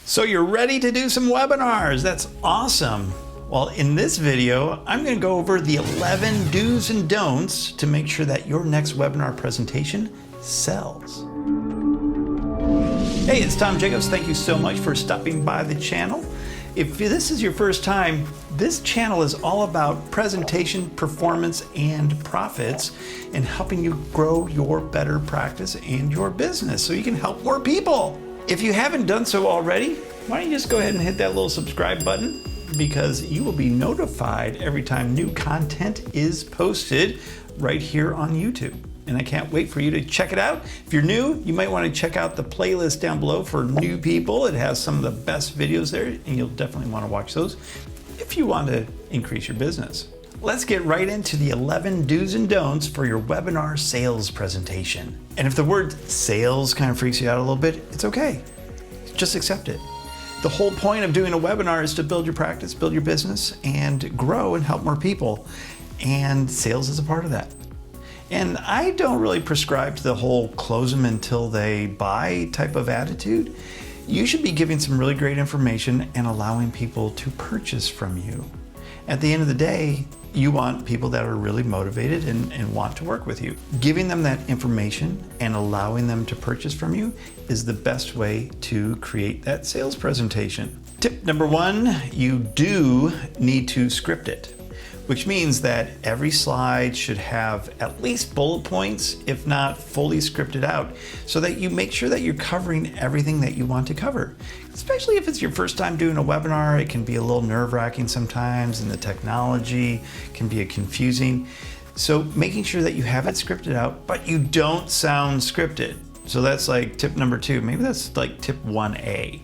So you're ready to do some webinars. That's awesome. Well, in this video, I'm going to go over the 11 do's and don'ts to make sure that your next webinar presentation sells. Hey, it's Tom Jacobs. Thank you so much for stopping by the channel. If this is your first time, this channel is all about presentation, performance, and profits, and helping you grow your better practice and your business so you can help more people. If you haven't done so already, why don't you just go ahead and hit that little subscribe button, because you will be notified every time new content is posted right here on YouTube. And I can't wait for you to check it out. If you're new, you might want to check out the playlist down below for new people. It has some of the best videos there, and you'll definitely want to watch those if you want to increase your business. Let's get right into the 11 do's and don'ts for your webinar sales presentation. And if the word sales kind of freaks you out a little bit, it's okay. Just accept it. The whole point of doing a webinar is to build your practice, build your business, and grow and help more people. And sales is a part of that. And I don't really prescribe to the whole close them until they buy type of attitude. You should be giving some really great information and allowing people to purchase from you. At the end of the day, you want people that are really motivated and want to work with you. Giving them that information and allowing them to purchase from you is the best way to create that sales presentation. Tip number one, you do need to script it, which means that every slide should have at least bullet points, if not fully scripted out, so that you make sure that you're covering everything that you want to cover. Especially if it's your first time doing a webinar, it can be a little nerve-wracking sometimes, and the technology can be confusing. So making sure that you have it scripted out, but you don't sound scripted. So that's like tip number two. Maybe that's like tip 1A.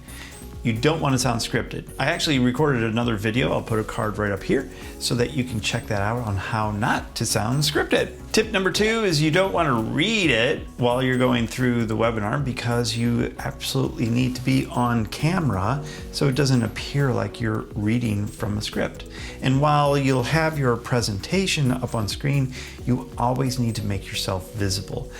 You don't want to sound scripted. I actually recorded another video. I'll put a card right up here so that you can check that out on how not to sound scripted. Tip number two is you don't want to read it while you're going through the webinar, because you absolutely need to be on camera so it doesn't appear like you're reading from a script. And while you'll have your presentation up on screen, you always need to make yourself visible.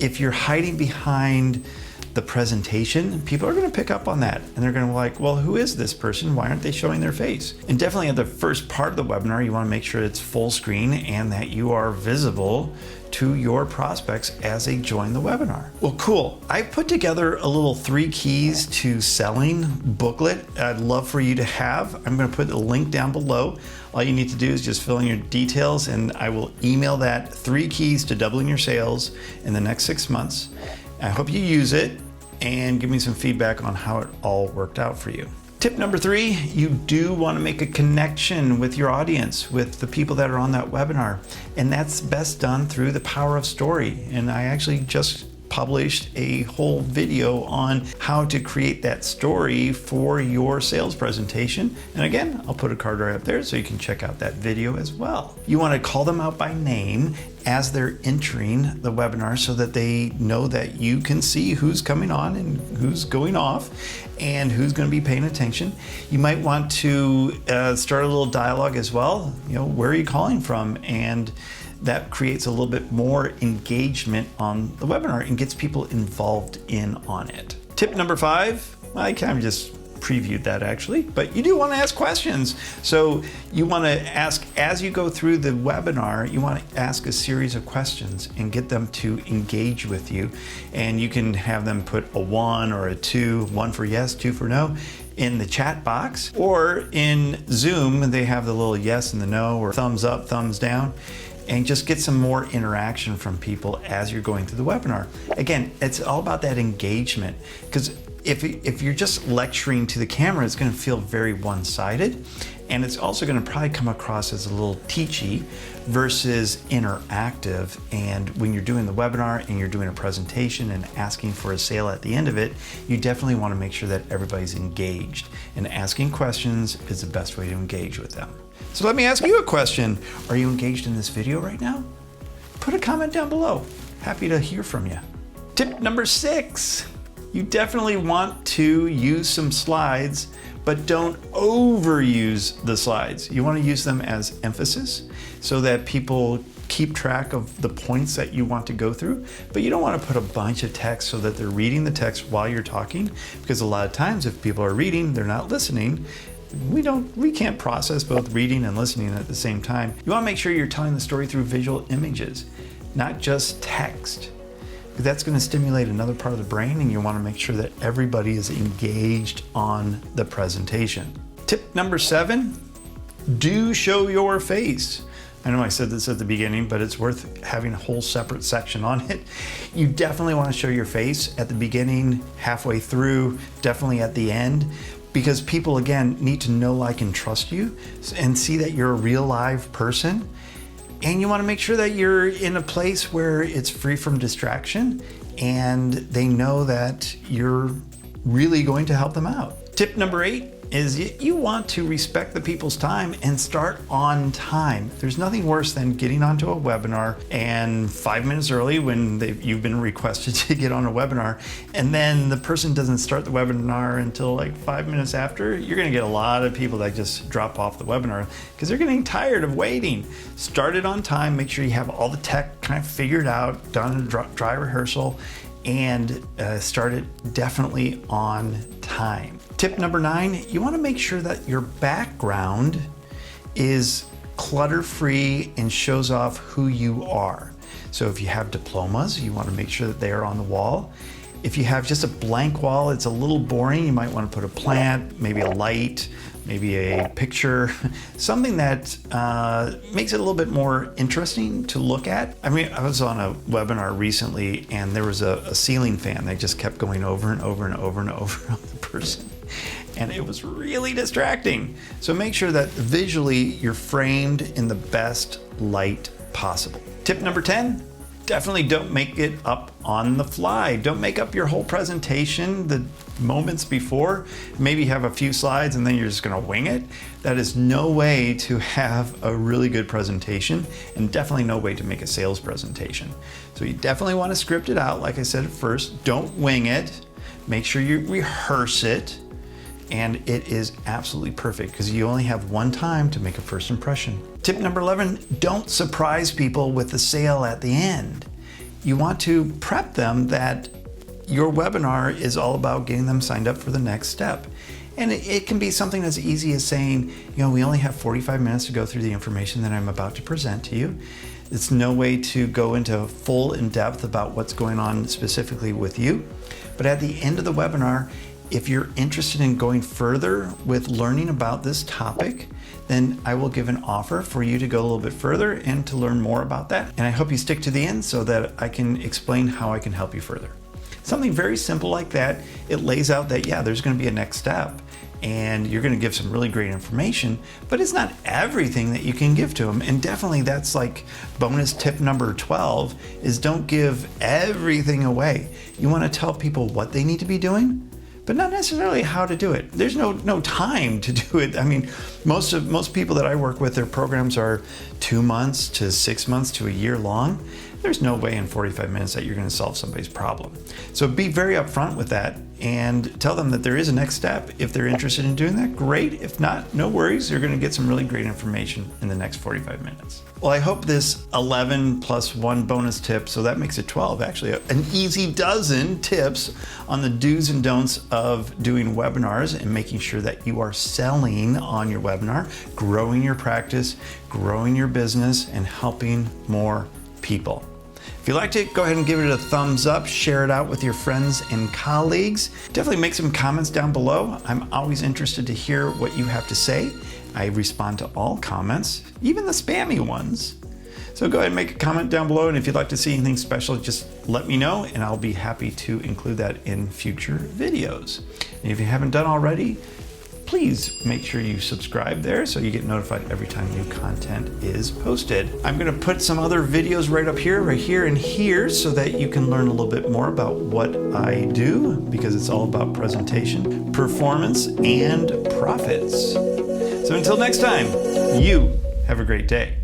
If you're hiding behind the presentation, people are going to pick up on that, and they're going to be like, well, who is this person? Why aren't they showing their face? And definitely at the first part of the webinar, you want to make sure it's full screen and that you are visible to your prospects as they join the webinar. Well, cool. I put together a little 3 keys to selling booklet I'd love for you to have. I'm going to put a link down below. All you need to do is just fill in your details, and I will email that 3 keys to doubling your sales in the next 6 months. I hope you use it and give me some feedback on how it all worked out for you. Tip number 3, you do want to make a connection with your audience, with the people that are on that webinar. And that's best done through the power of story. And I actually just published a whole video on how to create that story for your sales presentation. And again, I'll put a card right up there so you can check out that video as well. You want to call them out by name as they're entering the webinar so that they know that you can see who's coming on and who's going off and who's going to be paying attention. You might want to start a little dialogue as well. You know, where are you calling from? And that creates a little bit more engagement on the webinar and gets people involved in on it. Tip number 5, I kind of just previewed that actually, but you do want to ask questions. So you want to ask, as you go through the webinar, you want to ask a series of questions and get them to engage with you. And you can have them put a 1 or a 2, 1 for yes, 2 for no, in the chat box, or in Zoom, they have the little yes and the no, or thumbs up, thumbs down, and just get some more interaction from people as you're going through the webinar. Again, it's all about that engagement, because if you're just lecturing to the camera, it's going to feel very one-sided, and it's also going to probably come across as a little teachy versus interactive. And when you're doing the webinar and you're doing a presentation and asking for a sale at the end of it, you definitely want to make sure that everybody's engaged, and asking questions is the best way to engage with them. So let me ask you a question. Are you engaged in this video right now? Put a comment down below. Happy to hear from you. Tip number 6, you definitely want to use some slides, but don't overuse the slides. You want to use them as emphasis so that people keep track of the points that you want to go through, but you don't want to put a bunch of text so that they're reading the text while you're talking, because a lot of times if people are reading, they're not listening. We can't process both reading and listening at the same time. You want to make sure you're telling the story through visual images, not just text. That's going to stimulate another part of the brain, and you want to make sure that everybody is engaged on the presentation. Tip number 7, do show your face. I know I said this at the beginning, but it's worth having a whole separate section on it. You definitely want to show your face at the beginning, halfway through, definitely at the end, because people, again, need to know, like, and trust you and see that you're a real live person. And you want to make sure that you're in a place where it's free from distraction and they know that you're really going to help them out. Tip number 8 is you want to respect the people's time and start on time. There's nothing worse than getting onto a webinar and 5 minutes early when you've been requested to get on a webinar, and then the person doesn't start the webinar until like 5 minutes after. You're going to get a lot of people that just drop off the webinar because they're getting tired of waiting. Start it on time. Make sure you have all the tech kind of figured out, done in dry rehearsal, and start it definitely on time. Tip number 9, you want to make sure that your background is clutter-free and shows off who you are. So if you have diplomas, you want to make sure that they are on the wall. If you have just a blank wall, it's a little boring. You might want to put a plant, maybe a light, maybe a picture, something that makes it a little bit more interesting to look at. I mean, I was on a webinar recently and there was a ceiling fan that just kept going over and over and over and over on the person. And it was really distracting. So make sure that visually you're framed in the best light possible. Tip number 10, definitely don't make it up on the fly. Don't make up your whole presentation the moments before. Maybe have a few slides and then you're just gonna wing it. That is no way to have a really good presentation, and definitely no way to make a sales presentation. So you definitely wanna script it out, like I said at first. Don't wing it. Make sure you rehearse it. And it is absolutely perfect because you only have one time to make a first impression. Tip number 11, don't surprise people with the sale at the end. You want to prep them that your webinar is all about getting them signed up for the next step. And it can be something as easy as saying, we only have 45 minutes to go through the information that I'm about to present to you. It's no way to go into full in depth about what's going on specifically with you. But at the end of the webinar, if you're interested in going further with learning about this topic, then I will give an offer for you to go a little bit further and to learn more about that. And I hope you stick to the end so that I can explain how I can help you further. Something very simple like that, it lays out that, there's going to be a next step and you're going to give some really great information, but it's not everything that you can give to them. And definitely that's like bonus tip number 12 is don't give everything away. You want to tell people what they need to be doing, but not necessarily how to do it. There's no time to do it. I mean, most people that I work with, their programs are 2 months to 6 months to a year long. There's no way in 45 minutes that you're going to solve somebody's problem. So be very upfront with that and tell them that there is a next step. If they're interested in doing that, great. If not, no worries. You're going to get some really great information in the next 45 minutes. Well, I hope this 11 plus 1 bonus tip, so that makes it 12 actually, an easy dozen tips on the do's and don'ts of doing webinars and making sure that you are selling on your webinar, growing your practice, growing your business, and helping more people. If you liked it, go ahead and give it a thumbs up, share it out with your friends and colleagues. Definitely make some comments down below. I'm always interested to hear what you have to say. I respond to all comments, even the spammy ones. So go ahead and make a comment down below, and if you'd like to see anything special, just let me know and I'll be happy to include that in future videos. And if you haven't done already, please make sure you subscribe there so you get notified every time new content is posted. I'm going to put some other videos right here, and here so that you can learn a little bit more about what I do, because it's all about presentation, performance, and profits. So until next time, you have a great day.